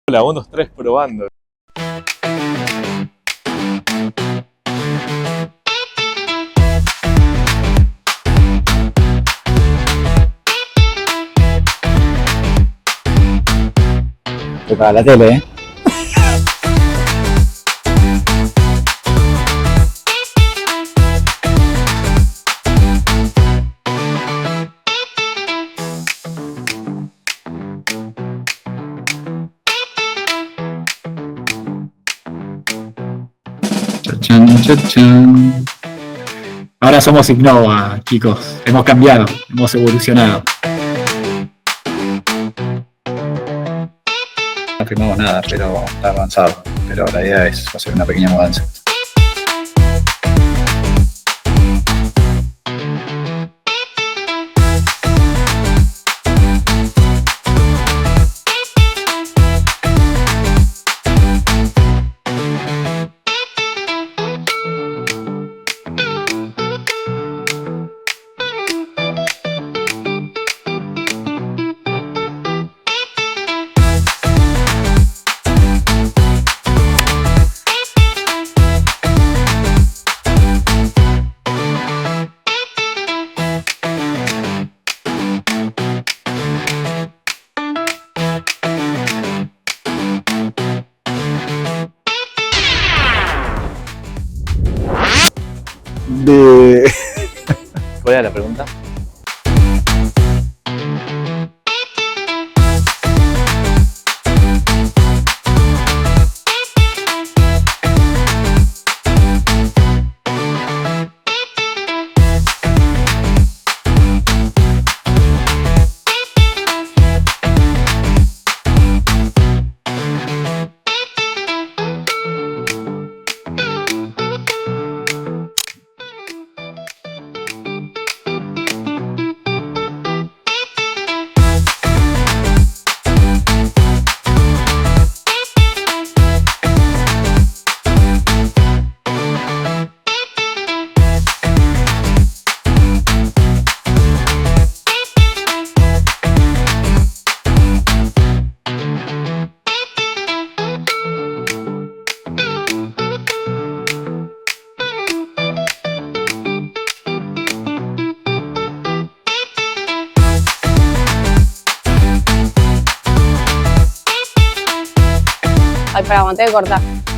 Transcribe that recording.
Hola, 1, 2, 3, probando. Prepara la tele, ¿eh? Chachán, chachán. Ahora somos Zipnova, chicos. Hemos cambiado, hemos evolucionado. No firmamos nada, pero está avanzado. Pero la idea es hacer una pequeña mudanza. ¿Cuál era la pregunta? Ay, espera, aguante de cortar.